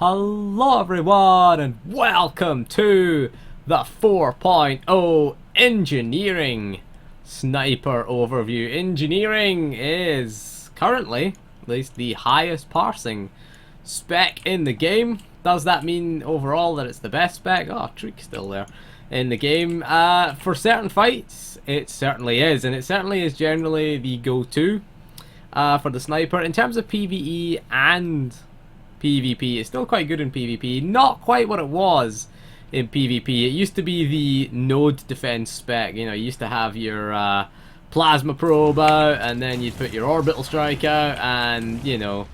Hello everyone and welcome to the 4.0 Engineering Sniper Overview. Engineering is currently, at least, the highest parsing spec in the game. Does that mean overall that it's the best spec? Oh, Treek's still there in the game. For certain fights, it certainly is, and it certainly is generally the go-to for the sniper. In terms of PvE and PvP, it's still quite good in PvP. Not quite what it was in PvP. It used to be the node defense spec. You know, you used to have your plasma probe out, and then you'd put your orbital strike out, and you know,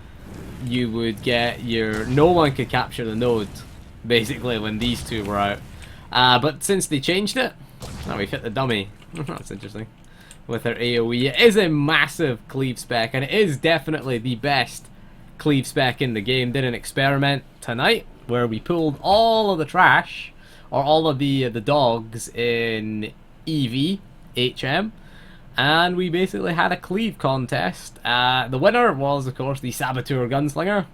you would get your... no one could capture the node, basically, when these two were out. But since they changed it, now we've hit the dummy. That's interesting. With our AoE, it is a massive cleave spec, and it is definitely the best cleave spec in the game. Did an experiment tonight where we pulled all of the trash, or all of the dogs in EV HM, and we basically had a cleave contest. The winner was, of course, the Saboteur Gunslinger.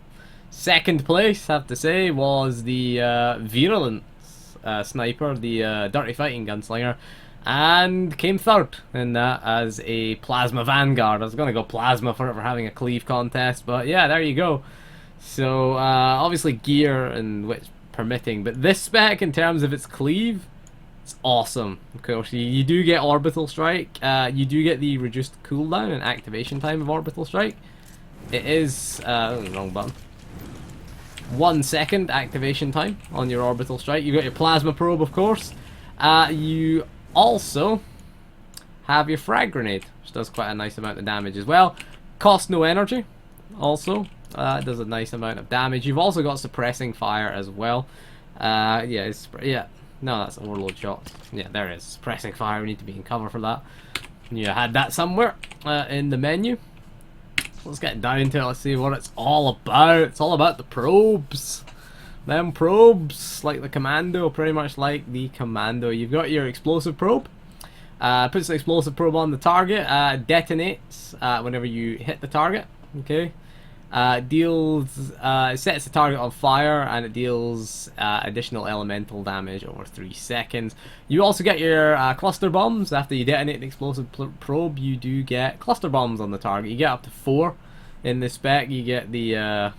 Second place, have to say, was the Virulence Sniper, the Dirty Fighting Gunslinger, and came third in that as a Plasma Vanguard. I was going to go Plasma for having a cleave contest, but yeah, there you go. So obviously gear and which permitting, but this spec in terms of its cleave, it's awesome. Of course, you do get Orbital Strike, you do get the reduced cooldown and activation time of Orbital Strike. It is, wrong button. 1 second activation time on your Orbital Strike. You got your Plasma Probe, of course. You also have your Frag Grenade, which does quite a nice amount of damage as well. Costs no energy, also. It does a nice amount of damage. You've also got Suppressing Fire as well. No, that's Overload Shot. Yeah, there it is. Suppressing Fire, we need to be in cover for that. You had that somewhere in the menu. Let's get down to it. Let's see what it's all about. It's all about the probes. Them probes, like the Commando, pretty much like the Commando. You've got your Explosive Probe. Puts the Explosive Probe on the target. Detonates whenever you hit the target. Okay. Sets the target on fire, and it deals additional elemental damage over 3 seconds. You also get your cluster bombs. After you detonate the explosive probe, you do get cluster bombs on the target. You get up to 4 in this spec. You get the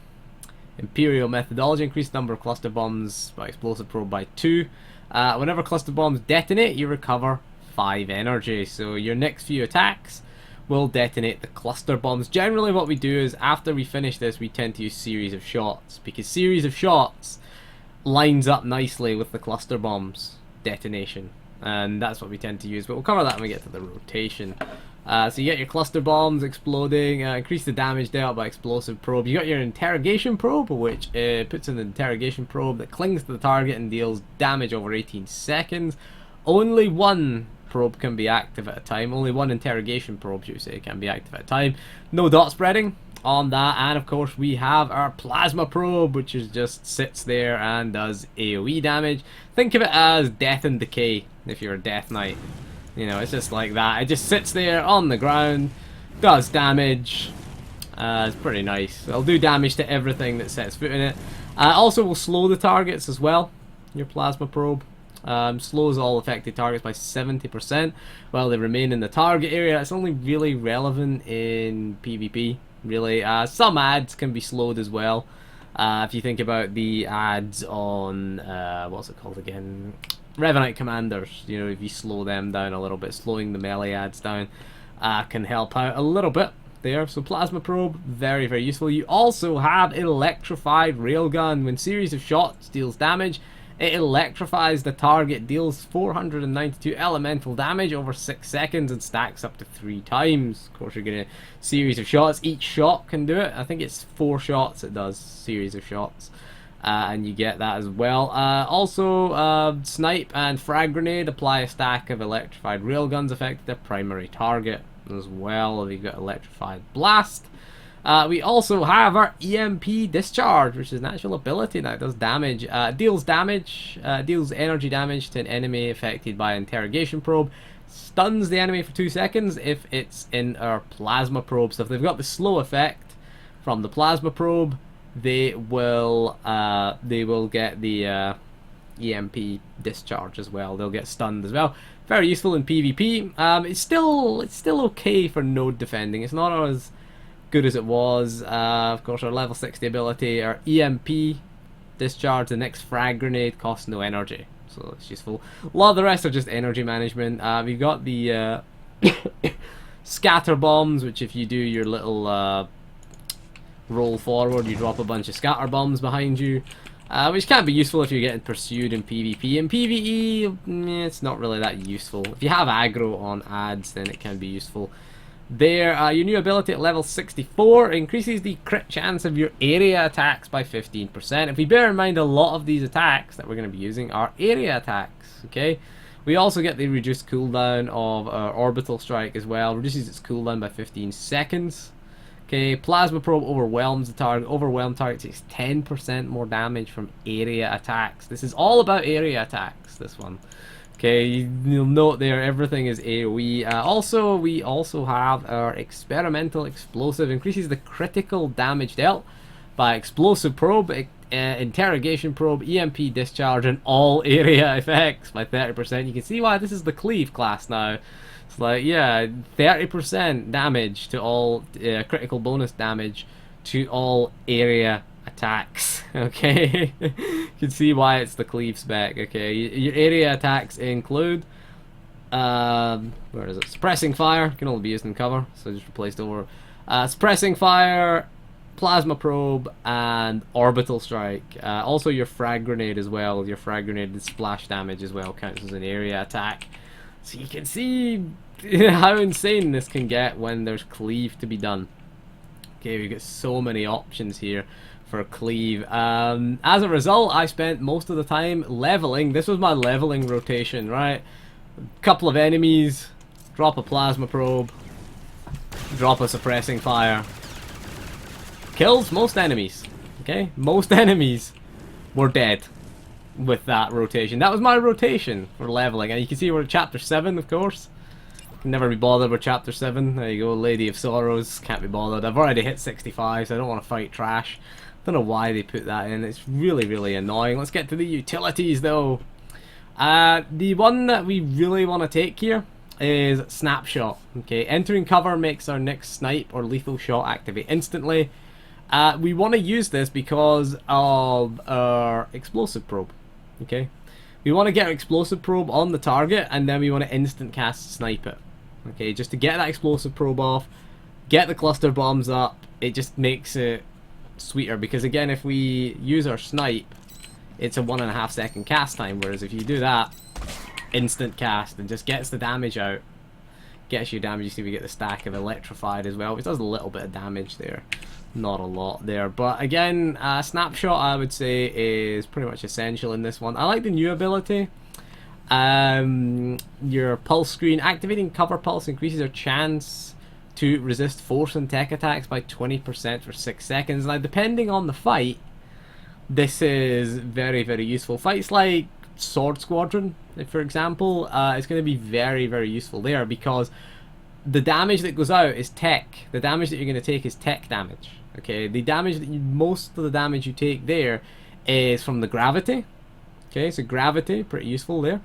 Imperial methodology, increase the number of cluster bombs by explosive probe by 2. Whenever cluster bombs detonate, you recover 5 energy. So your next few attacks will detonate the cluster bombs. Generally what we do is after we finish this, we tend to use series of shots, because series of shots lines up nicely with the cluster bombs detonation, and that's what we tend to use, but we'll cover that when we get to the rotation. So you get your cluster bombs exploding, increase the damage dealt by explosive probe. You got your interrogation probe, which puts in an interrogation probe that clings to the target and deals damage over 18 seconds. Only one probe can be active at a time. Only one interrogation probe, should we say, can be active at a time. No dot spreading on that, and of course we have our Plasma Probe, which is just sits there and does AoE damage. Think of it as Death and Decay if you're a Death Knight. You know, it's just like that. It just sits there on the ground, does damage. It's pretty nice. It'll do damage to everything that sets foot in it. Also will slow the targets as well, your Plasma Probe. Slows all affected targets by 70% while they remain in the target area. It's only really relevant in PvP, really. Some ads can be slowed as well. If you think about the ads on, what's it called again? Revenite Commanders. You know, if you slow them down a little bit, slowing the melee ads down can help out a little bit there. So Plasma Probe, very, very useful. You also have Electrified Railgun. When series of shots deals damage, it electrifies the target, deals 492 elemental damage over 6 seconds, and stacks up to 3 times. Of course, you're getting a series of shots. Each shot can do it. I think it's 4 shots it does, series of shots. And you get that as well. Also, Snipe and Frag Grenade apply a stack of electrified railguns affected their primary target as well. You've got Electrified Blast. We also have our EMP Discharge, which is an actual ability now. It does damage. Deals energy damage to an enemy affected by interrogation probe. Stuns the enemy for 2 seconds if it's in our Plasma Probe. So if they've got the slow effect from the Plasma Probe, they will get the EMP discharge as well. They'll get stunned as well. Very useful in PvP. It's still okay for node defending. It's not as good as it was. Of course, our level 60 ability, our EMP discharge, the next frag grenade costs no energy, so it's useful. A lot of the rest are just energy management. We've got the scatter bombs, which if you do your little roll forward, you drop a bunch of scatter bombs behind you, which can be useful if you're getting pursued in PvP. In PvE, it's not really that useful. If you have aggro on ads, then it can be useful. There, your new ability at level 64 increases the crit chance of your area attacks by 15%. If we bear in mind, a lot of these attacks that we're going to be using are area attacks, okay? We also get the reduced cooldown of our orbital strike as well. Reduces its cooldown by 15 seconds. Okay, plasma probe overwhelms the target. Overwhelmed target takes 10% more damage from area attacks. This is all about area attacks, this one. Okay, you'll note there everything is AoE. We also have our experimental explosive. Increases the critical damage dealt by explosive probe, interrogation probe, EMP discharge, and all area effects by 30%. You can see why this is the cleave class now. It's like, yeah, 30% damage to all critical bonus damage to all area attacks. Okay, you can see why it's the cleave spec. Okay, your area attacks include where is it? Suppressing fire can only be used in cover, so just replaced over suppressing fire, plasma probe, and orbital strike. Also your frag grenade as well. Your frag grenade splash damage as well counts as an area attack. So you can see how insane this can get when there's cleave to be done. Okay, we got so many options here for cleave. As a result, I spent most of the time leveling. This was my leveling rotation, right? Couple of enemies, drop a plasma probe, drop a suppressing fire. Kills most enemies. Okay, most enemies were dead with that rotation. That was my rotation for leveling, and you can see we're at chapter 7, of course. Can never be bothered with chapter 7. There you go, Lady of Sorrows, can't be bothered. I've already hit 65, so I don't want to fight trash. Don't know why they put that in. It's really annoying. Let's get to the utilities though. The one that we really want to take here is Snapshot. Okay, entering cover makes our next snipe or lethal shot activate instantly. We want to use this because of our explosive probe. Okay, we want to get our explosive probe on the target, and then we want to instant cast snipe it. Okay, just to get that explosive probe off, get the cluster bombs up. It just makes it sweeter, because again, if we use our snipe, it's a 1.5 second cast time, whereas if you do that, instant cast and just gets the damage out, gets you damage. You see we get the stack of electrified as well, which does a little bit of damage there, not a lot there. But again, snapshot I would say is pretty much essential in this one. I like the new ability. Your pulse screen, activating cover pulse increases your chance to resist force and tech attacks by 20% for 6 seconds. Now, depending on the fight, this is very useful. Fights like Sword Squadron, for example, it's going to be very useful there, because the damage that goes out is tech. The damage that you're going to take is tech damage. Okay, the damage that most of the damage you take there is from the gravity. Okay, so gravity, pretty useful there.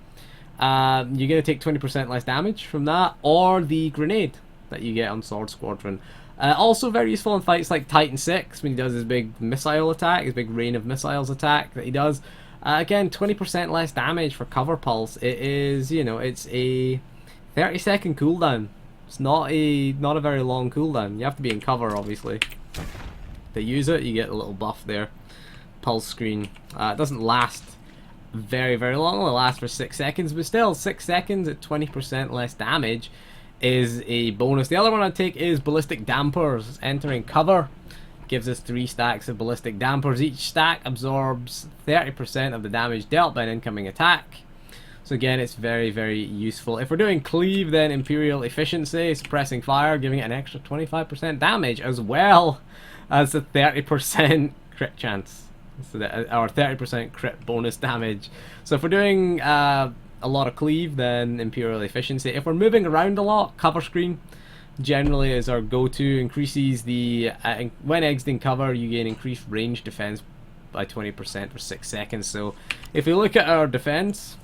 You're going to take 20% less damage from that, or the grenade that you get on Sword Squadron. Also very useful in fights like Titan 6, when he does his big missile attack, his big rain of missiles attack that he does. Again, 20% less damage for cover pulse. It is, you know, it's a 30-second cooldown. It's not a very long cooldown. You have to be in cover, obviously, to use it. You get a little buff there. Pulse screen. It doesn't last very long. It only lasts for 6 seconds, but still, 6 seconds at 20% less damage is a bonus. The other one I'd take is ballistic dampers. Entering cover gives us 3 stacks of ballistic dampers. Each stack absorbs 30% of the damage dealt by an incoming attack. So again, it's very useful. If we're doing cleave, then Imperial Efficiency, suppressing fire, giving it an extra 25% damage, as well as a 30% crit chance. So our 30% crit bonus damage. So if we're doing a lot of cleave, then Imperial Efficiency. If we're moving around a lot, cover screen. generally is our go-to. Increases the when exiting cover, you gain increased range defense by 20% for 6 seconds. So if we look at our defense,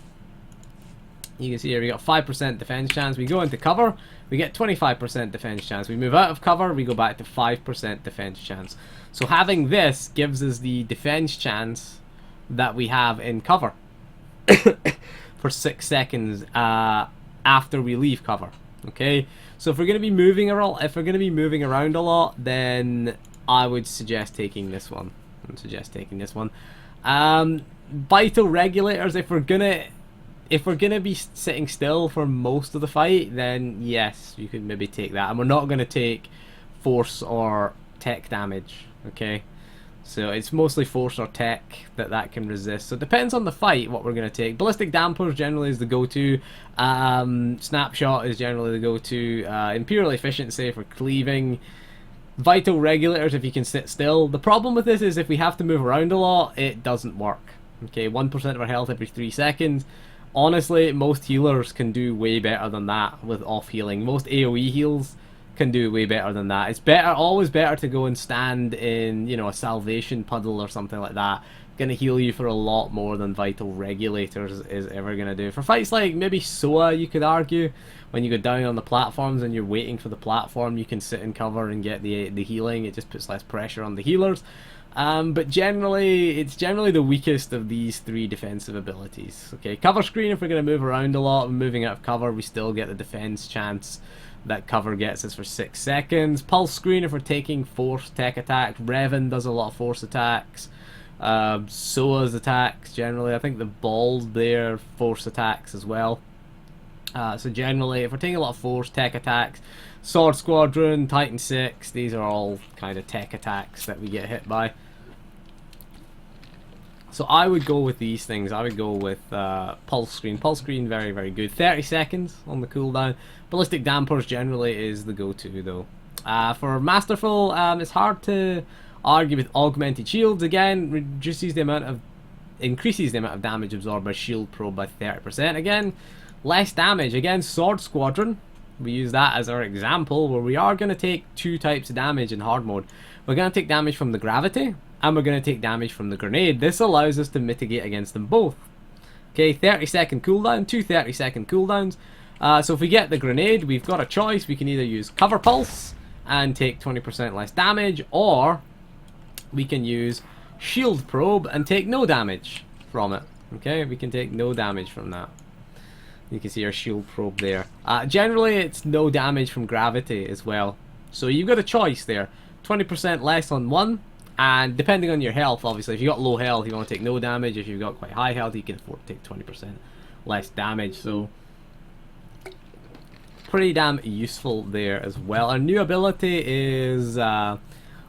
you can see here we got 5% defense chance. We go into cover, we get 25% defense chance. We move out of cover, we go back to 5% defense chance. So having this gives us the defense chance that we have in cover for 6 seconds after we leave cover. Okay, so if we're going to be moving around a lot, then I would suggest taking this one. Vital regulators, if we're gonna be sitting still for most of the fight, then yes, you could maybe take that. And we're not gonna take force or tech damage. Okay, so it's mostly force or tech that can resist. So it depends on the fight what we're gonna take. Ballistic dampers generally is the go-to. Snapshot is generally the go-to. Imperial efficiency for cleaving. Vital regulators if you can sit still. The problem with this is if we have to move around a lot, it doesn't work. Okay, 1% of our health every 3 seconds. Honestly, most healers can do way better than that with off healing. Most AoE heals can do way better than that. It's always better to go and stand in, a salvation puddle or something like that. Gonna heal you for a lot more than vital regulators is ever gonna do. For fights like maybe SOA, you could argue, when you go down on the platforms and you're waiting for the platform, you can sit in cover and get the healing. It just puts less pressure on the healers. But generally, it's generally the weakest of these 3 defensive abilities. Okay, cover screen, if we're going to move around a lot, moving out of cover, we still get the defense chance that cover gets us for 6 seconds. Pulse screen, if we're taking force tech attack. Revan does a lot of force attacks. SOA's attacks, generally. I think the balls there, force attacks as well. So generally, if we're taking a lot of force tech attacks, Sword Squadron, Titan 6, these are all kind of tech attacks that we get hit by. So I would go with these things. I would go with Pulse Screen. Pulse Screen, very, very good. 30 seconds on the cooldown. Ballistic Dampers generally is the go-to, though. For Masterful, it's hard to argue with Augmented Shields. Again, increases the amount of damage absorbed by Shield Probe by 30%. Again, less damage. Again, Sword Squadron, we use that as our example, where we are going to take 2 types of damage in hard mode. We're going to take damage from the gravity, and we're going to take damage from the grenade. This allows us to mitigate against them both. Okay, 30-second cooldown, 2 30-second cooldowns. So if we get the grenade, we've got a choice. We can either use Cover Pulse and take 20% less damage, or we can use Shield Probe and take no damage from it. Okay, we can take no damage from that. You can see our Shield Probe there. Generally, it's no damage from gravity as well. So you've got a choice there. 20% less on one, and depending on your health, obviously, if you've got low health, you want to take no damage. If you've got quite high health, you can afford to take 20% less damage. So pretty damn useful there as well. Our new ability is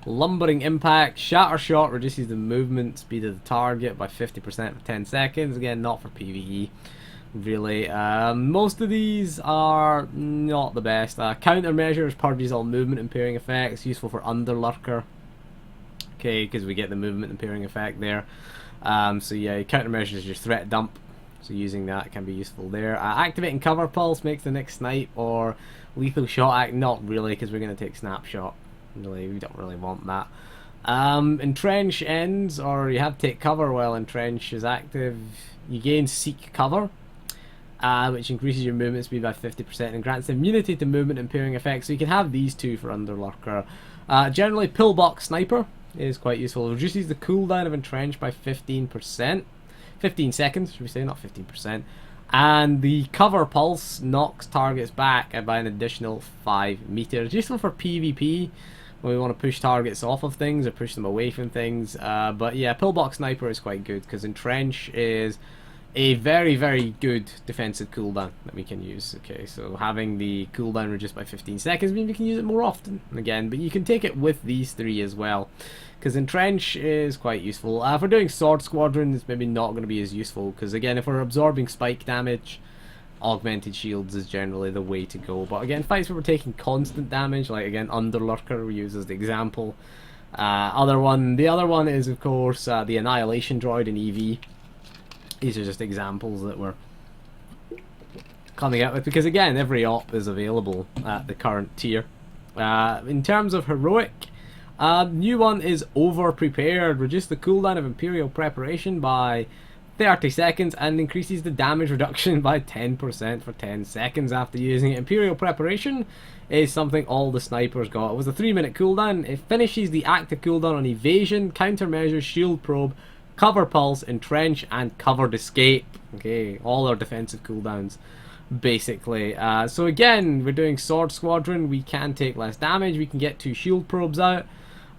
Lumbering Impact. Shatter Shot reduces the movement speed of the target by 50% for 10 seconds. Again, not for PvE. Really, most of these are not the best. Countermeasures purges all movement impairing effects, useful for Underlurker. Okay, because we get the movement impairing effect there. So yeah, countermeasures is your threat dump. So using that can be useful there. Activating Cover Pulse makes the next snipe or lethal shot act. Not really, because we're going to take snapshot. Really, we don't really want that. Entrench ends, or you have to take cover while Entrench is active. You gain Seek Cover, which increases your movement speed by 50% and grants immunity to movement impairing effects. So you can have these 2 for Underlurker. Generally, Pillbox Sniper is quite useful. It reduces the cooldown of Entrench by 15%. 15 seconds, should we say, not 15%. And the Cover Pulse knocks targets back by an additional 5 meters. Useful for PvP, when we want to push targets off of things or push them away from things. But yeah, Pillbox Sniper is quite good, because Entrench is a very, very good defensive cooldown that we can use. Okay, so having the cooldown reduced by 15 seconds means we can use it more often again, but you can take it with these 3 as well, because Entrench is quite useful. If we're doing Sword Squadron, it's maybe not going to be as useful, because again, if we're absorbing spike damage, Augmented Shields is generally the way to go. But again, fights where we're taking constant damage, like again Underlurker we use as the example. The other one is of course the Annihilation Droid in EV. These are just examples that we're coming out with, because again, every op is available at the current tier. In terms of heroic, new one is Over Prepared. Reduce the cooldown of Imperial Preparation by 30 seconds and increases the damage reduction by 10% for 10 seconds after using it. Imperial Preparation is something all the snipers got. It was a 3-minute cooldown. It finishes the active cooldown on Evasion, Countermeasure, Shield Probe, Cover Pulse, Entrench, and Covered Escape. Okay, all our defensive cooldowns, basically. So again, we're doing Sword Squadron. We can take less damage. We can get 2 Shield Probes out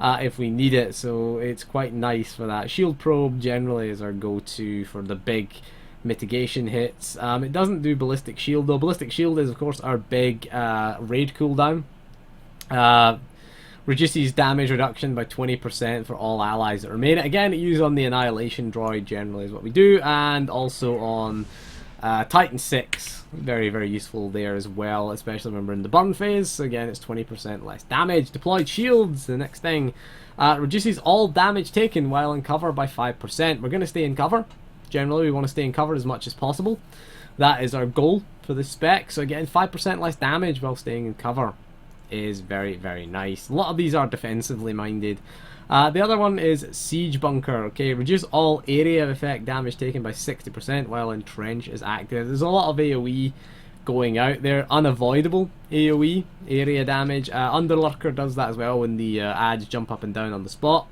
if we need it, so it's quite nice for that. Shield Probe generally is our go-to for the big mitigation hits. It doesn't do Ballistic Shield though. Ballistic Shield is of course our big raid cooldown. Reduces damage reduction by 20% for all allies that remain. Again, it uses on the Annihilation droid generally is what we do, and also on Titan 6. Very, very useful there as well, especially when we're in the burn phase. So again, it's 20% less damage. Deployed Shields, the next thing. Reduces all damage taken while in cover by 5%. We're going to stay in cover. Generally, we want to stay in cover as much as possible. That is our goal for this spec. So again, 5% less damage while staying in cover is very, very nice. A lot of these are defensively minded. The other one is Siege Bunker. Okay, reduce all area of effect damage taken by 60% while Entrench is active. There's a lot of AoE going out there. Unavoidable AoE, area damage. Underlurker does that as well when the ads jump up and down on the spot.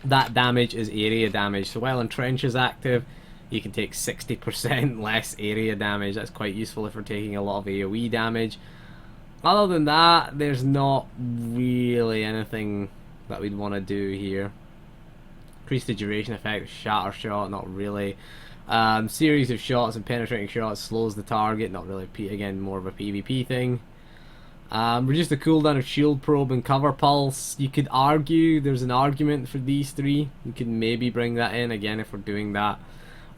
That damage is area damage. So while Entrench is active, you can take 60% less area damage. That's quite useful if we're taking a lot of AoE damage. Other than that, there's not really anything that we'd want to do here. Increase the duration effect, Shatter Shot, not really. Series of shots and penetrating shots slows the target, not really, again, more of a PvP thing. Reduce the cooldown of Shield Probe and Cover Pulse. You could argue, there's an argument for these three. You could maybe bring that in, again, if we're doing that.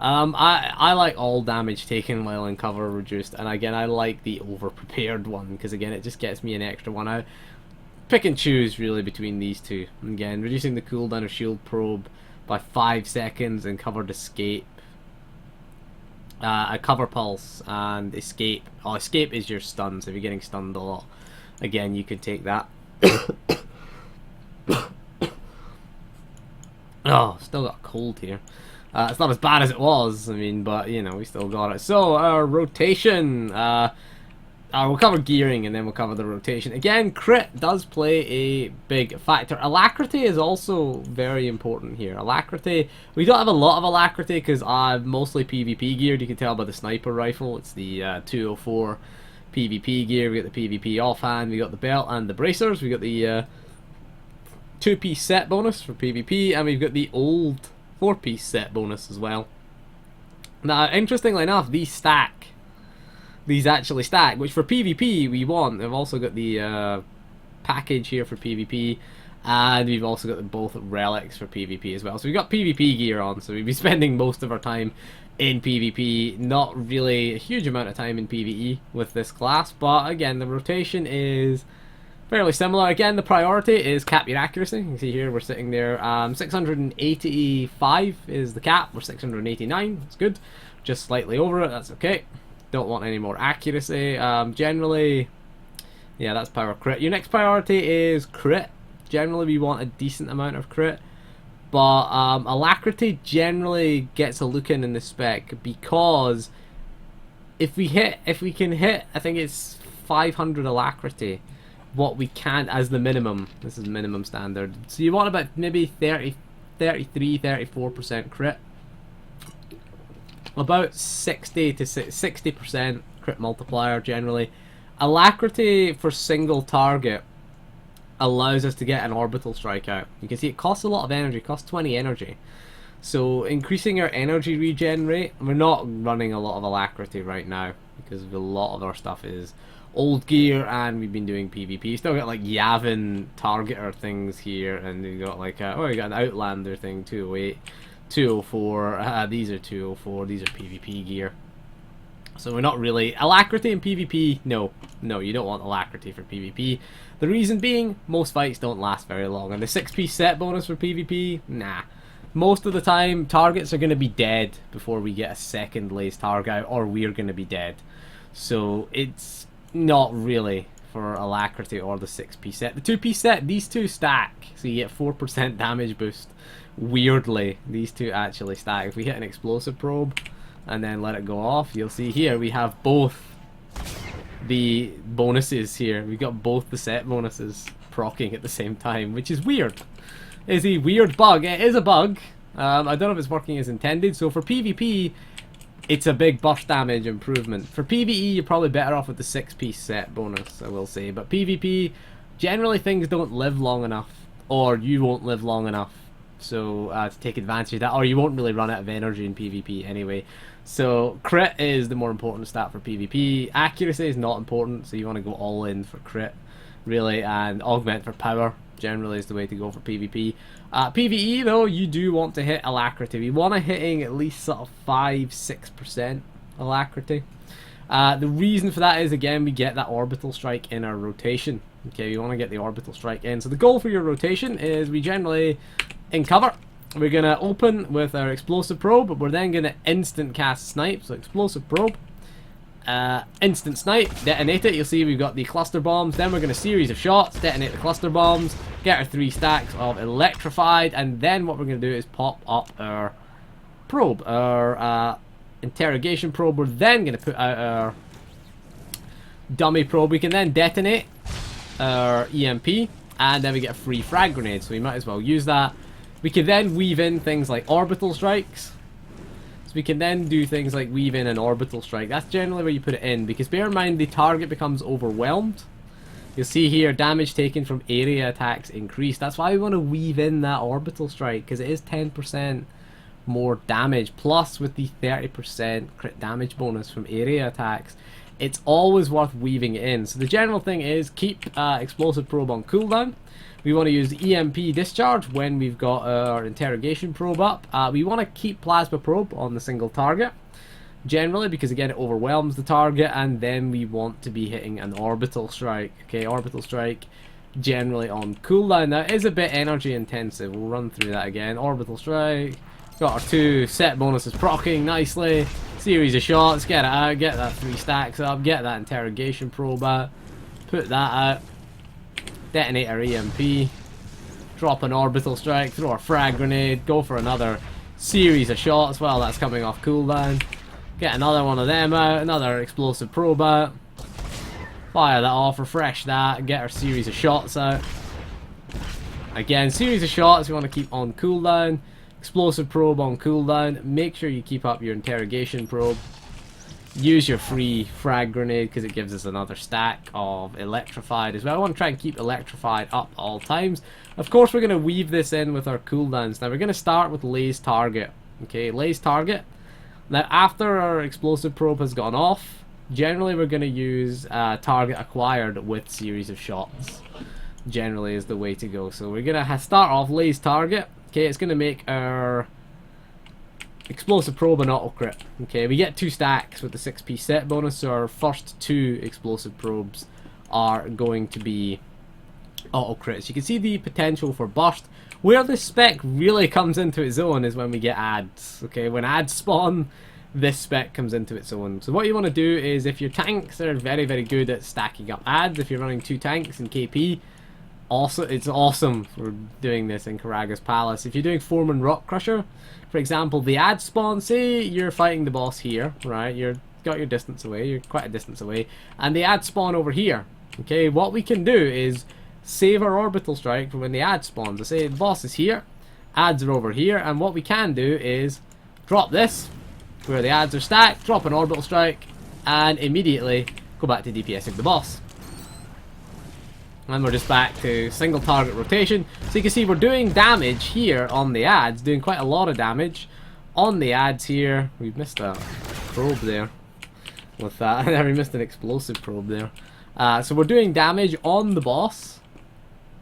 I like all damage taken while in cover reduced, and again I like the Over Prepared one because again it just gets me an extra one out. Pick and choose really between these two. Again, reducing the cooldown of Shield Probe by 5 seconds and Covered Escape. A Cover Pulse and Escape. Oh, Escape is your stun, so if you're getting stunned a lot, again you could take that. Oh, still got a cold here. It's not as bad as it was, I mean, but, you know, we still got it. So, our rotation. We'll cover gearing and then we'll cover the rotation. Again, crit does play a big factor. Alacrity is also very important here. Alacrity, we don't have a lot of alacrity because I'm mostly PvP geared. You can tell by the sniper rifle. It's the 204 PvP gear. We got the PvP offhand. We got the belt and the bracers. We got the 2-piece set bonus for PvP, and we've got the old 4-piece set bonus as well. Now, interestingly enough, these stack. These actually stack, which for PvP we want. We've also got the package here for PvP, and we've also got both relics for PvP as well. So we've got PvP gear on, so we'll be spending most of our time in PvP. Not really a huge amount of time in PvE with this class, but again, the rotation is fairly similar. Again, the priority is cap your accuracy. You can see here we're sitting there. 685 is the cap. We're 689. That's good. Just slightly over it. That's okay. Don't want any more accuracy. Generally, yeah, that's power crit. Your next priority is crit. Generally, we want a decent amount of crit. But alacrity generally gets a look in this spec because if we can hit, I think it's 500 alacrity. What we can as the minimum. This is minimum standard. So you want about maybe 33-34% crit. About 60 to 60% crit multiplier generally. Alacrity for single target allows us to get an orbital strike out. You can see it costs a lot of energy, it costs 20 energy. So increasing our energy regen rate, we're not running a lot of alacrity right now because a lot of our stuff is old gear and we've been doing PvP. Still got like Yavin targeter things here, and we got like we got an Outlander thing, 208, 204. These are 204. These are PvP gear. So we're not really alacrity in PvP. No, you don't want alacrity for PvP. The reason being, most fights don't last very long, and the 6-piece set bonus for PvP, nah. Most of the time, targets are going to be dead before we get a second lace target out, or we're going to be dead. So it's not really for Alacrity or the 6-piece set. The 2-piece set, these two stack, so you get 4% damage boost. Weirdly, these two actually stack. If we hit an explosive probe and then let it go off, you'll see here we have both the bonuses here. We've got both the set bonuses proccing at the same time, which is weird. It's a weird bug. It is a bug. I don't know if it's working as intended. So for PvP, it's a big burst damage improvement. For PvE, you're probably better off with the 6-piece set bonus, I will say. But PvP, generally things don't live long enough, or you won't live long enough. So to take advantage of that, or you won't really run out of energy in PvP anyway. So crit is the more important stat for PvP. Accuracy is not important, so you want to go all in for crit, really, and augment for power. Generally is the way to go for PvP. PvE though, you do want to hit Alacrity. We want to hitting at least sort of 5-6% Alacrity. The reason for that is, again, we get that orbital strike in our rotation. Okay, we want to get the orbital strike in. So the goal for your rotation is we generally, in cover, we're going to open with our explosive probe, but we're then going to instant cast snipe. So explosive probe, instant snipe, detonate it. You'll see we've got the cluster bombs. Then we're going to series of shots, detonate the cluster bombs, get our 3 stacks of electrified, and then what we're going to do is pop up our probe, our interrogation probe. We're then going to put out our dummy probe. We can then detonate our EMP, and then we get a free frag grenade, so we might as well use that. We can then weave in things like orbital strikes. So we can then do things like weave in an orbital strike. That's generally where you put it in, because bear in mind the target becomes overwhelmed. You'll see here damage taken from area attacks increased. That's why we want to weave in that orbital strike, because it is 10% more damage, plus with the 30% crit damage bonus from area attacks. It's always worth weaving it in. So the general thing is keep explosive probe on cooldown. We want to use EMP discharge when we've got our interrogation probe up. We want to keep plasma probe on the single target, generally, because again it overwhelms the target, and then we want to be hitting an orbital strike. Okay, orbital strike generally on cooldown. Now it is a bit energy intensive. We'll run through that again. Orbital strike. Got our 2 set bonuses proccing nicely. Series of shots. Get it out. Get that 3 stacks up. Get that interrogation probe out. Put that out. Detonate our EMP. Drop an orbital strike. Throw a frag grenade. Go for another series of shots while that's coming off cooldown. Get another one of them out. Another explosive probe out. Fire that off. Refresh that. Get our series of shots out. Again, series of shots we want to keep on cooldown. Explosive probe on cooldown. Make sure you keep up your interrogation probe. Use your free frag grenade because it gives us another stack of electrified as well. I want to try and keep electrified up at all times. Of course, we're going to weave this in with our cooldowns. Now, we're going to start with Lay's target. Okay, Lay's target. Now, after our explosive probe has gone off, generally we're going to use target acquired with series of shots. Generally is the way to go. So we're going to start off Lay's target. Okay, it's going to make our explosive probe an auto crit. Okay, we get 2 stacks with the 6-piece set bonus, so our first 2 explosive probes are going to be auto crits. You can see the potential for burst. Where this spec really comes into its own is when we get ads. Okay, when ads spawn, this spec comes into its own. So what you want to do is, if your tanks are very, very good at stacking up ads, if you're running 2 tanks in KP, also, it's awesome for doing this in Karaga's Palace. If you're doing Foreman Rock Crusher, for example, the ad spawn, say you're fighting the boss here, right? You've got your distance away, you're quite a distance away, and the ad spawn over here. Okay, what we can do is save our orbital strike for when the ad spawns. I say the boss is here, ads are over here, and what we can do is drop this, where the ads are stacked, drop an orbital strike, and immediately go back to DPSing the boss. And we're just back to single target rotation. So you can see we're doing damage here on the ads, doing quite a lot of damage on the ads here. We've missed a probe there with that. We missed an explosive probe there. So we're doing damage on the boss.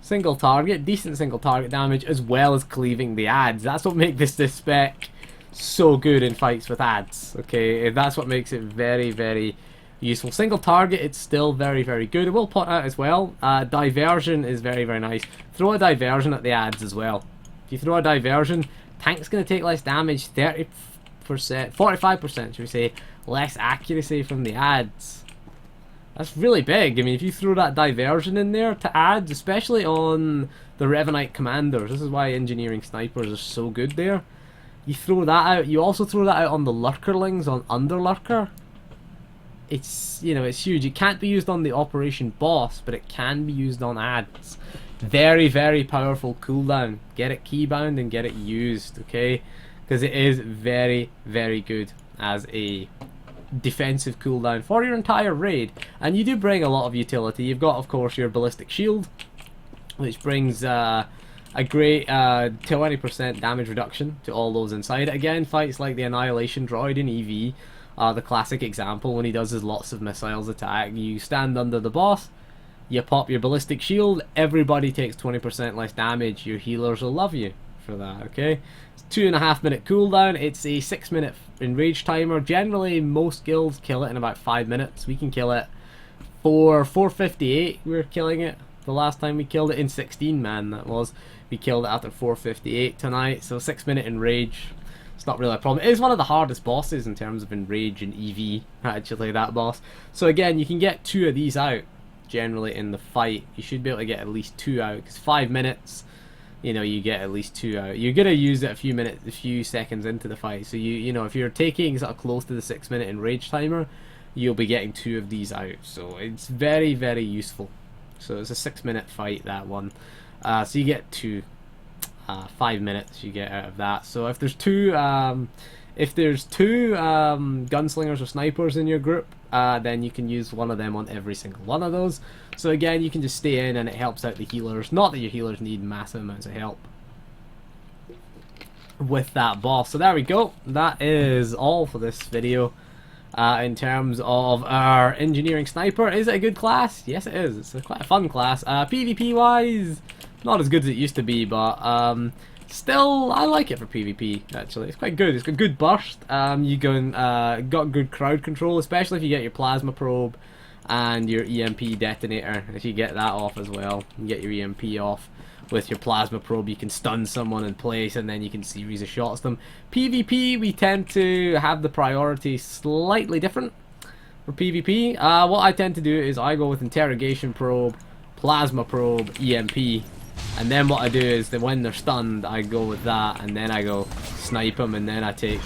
Single target, decent single target damage, as well as cleaving the ads. That's what makes this spec so good in fights with ads. Okay, that's what makes it very, very useful. Single target, it's still very, very good. I will point out as well, diversion is very, very nice. Throw a diversion at the ads as well. If you throw a diversion, tank's going to take less damage, 30%, 45%, should we say, less accuracy from the adds. That's really big. I mean, if you throw that diversion in there to adds, especially on the Revanite commanders, this is why engineering snipers are so good there. You throw that out. You also throw that out on the lurkerlings, on under lurker. It's, you know, it's huge. It can't be used on the operation boss, but it can be used on adds. Very, very powerful cooldown. Get it keybound and get it used, okay? Because it is very, very good as a defensive cooldown for your entire raid. And you do bring a lot of utility. You've got, of course, your ballistic shield, which brings a great 20% damage reduction to all those inside it. Again, fights like the Annihilation Droid in EV are the classic example. When he does his lots of missiles attack, you stand under the boss, you pop your ballistic shield, everybody takes 20% less damage. Your healers will love you for that, okay? It's 2.5 minute cooldown. It's a 6-minute enrage timer. Generally, most guilds kill it in about 5 minutes. We can kill it for 458. We were killing it the last time we killed it in 16 man. That was. We killed it after 458 tonight. So 6-minute enrage. It's not really a problem. It is one of the hardest bosses in terms of enrage and EV. Actually, that boss. So again, you can get 2 of these out. Generally in the fight, you should be able to get at least 2 out. Because 5 minutes. You know, you get at least 2 out. You're gonna use it a few seconds into the fight. So you know, if you're taking sort of close to the 6-minute enrage timer, you'll be getting 2 of these out. So it's very, very useful. So it's a 6-minute fight, that one. So you get 2, 5 minutes you get out of that. So if there's two gunslingers or snipers in your group, then you can use one of them on every single one of those. So again, you can just stay in and it helps out the healers. Not that your healers need massive amounts of help with that boss. So there we go. That is all for this video. In terms of our engineering sniper, is it a good class? Yes, it is. It's quite a fun class. PvP wise, not as good as it used to be, but still, I like it for PvP. Actually, it's quite good. It's got good burst. You got good crowd control, especially if you get your plasma probe and your EMP detonator. If you get that off as well, you get your EMP off. With your plasma probe, you can stun someone in place and then you can series of shots them. PvP, we tend to have the priority slightly different for PvP. What I tend to do is I go with interrogation probe, plasma probe, EMP, and then what I do is that when they're stunned, I go with that, and then I go snipe them, and then I take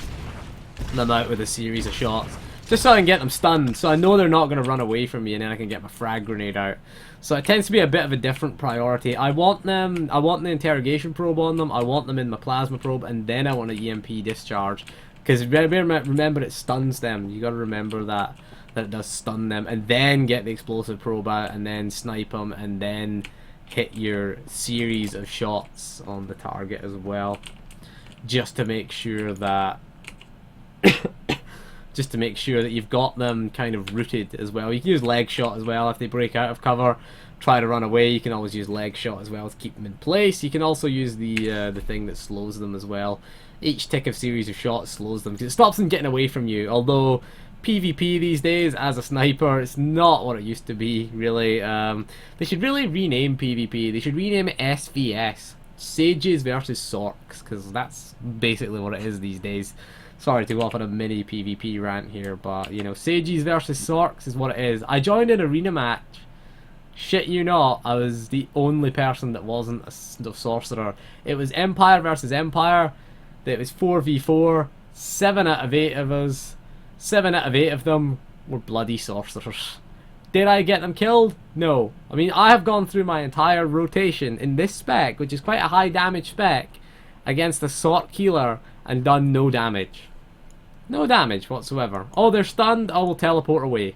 them out with a series of shots. Just so I can get them stunned, so I know they're not going to run away from me, and then I can get my frag grenade out. So it tends to be a bit of a different priority. I want the interrogation probe on them, I want them in my plasma probe, and then I want an EMP discharge. Because remember, it stuns them. You got to remember that it does stun them, and then get the explosive probe out, and then snipe them, and then hit your series of shots on the target as well. Just to make sure that... just to make sure that you've got them kind of rooted as well. You can use leg shot as well if they break out of cover, try to run away. You can always use leg shot as well to keep them in place. You can also use the thing that slows them as well. Each tick of series of shots slows them because it stops them getting away from you. Although PvP these days as a sniper, it's not what it used to be really. They should really rename PvP. They should rename it SVS, Sages versus Sorks, because that's basically what it is these days. Sorry to go off on a mini PvP rant here, but, you know, Sages versus Sorks is what it is. I joined an arena match. Shit you not, I was the only person that wasn't a sorcerer. It was Empire versus Empire. It was 4v4. 7 out of 8 of us. 7 out of 8 of them were bloody sorcerers. Did I get them killed? No. I mean, I have gone through my entire rotation in this spec, which is quite a high damage spec, against a Sork healer, and done no damage. No damage whatsoever. Oh, they're stunned. I will teleport away.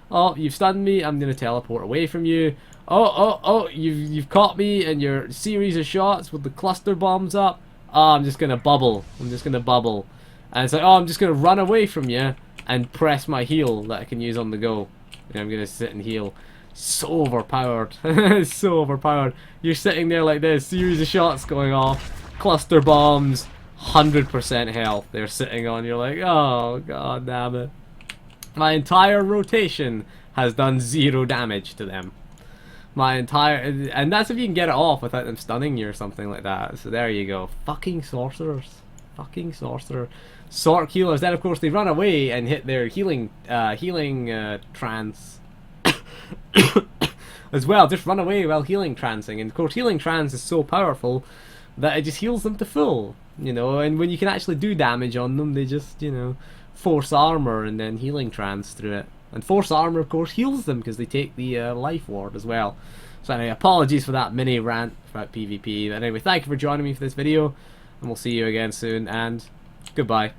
Oh, you've stunned me. I'm gonna teleport away from you. Oh, you've caught me in your series of shots with the cluster bombs up. Oh, I'm just gonna bubble. I'm just gonna bubble. And it's like, oh, I'm just gonna run away from you and press my heal that I can use on the go. And I'm gonna sit and heal. So overpowered. So overpowered. You're sitting there like this, series of shots going off, cluster bombs. 100% health they're sitting on. You're like, oh god damn it. My entire rotation has done 0 damage to them. my entire, and that's if you can get it off without them stunning you or something like that. So there you go. Fucking sorcerers. Fucking sorcerer. Sorc healers. Then of course they run away and hit their healing trance as well. Just run away while healing trancing. And of course healing trance is so powerful that it just heals them to full. You know, and when you can actually do damage on them, they just, you know, force armor and then healing trance through it. And force armor, of course, heals them because they take the life ward as well. So anyway, apologies for that mini rant about PvP. But anyway, thank you for joining me for this video, and we'll see you again soon, and goodbye.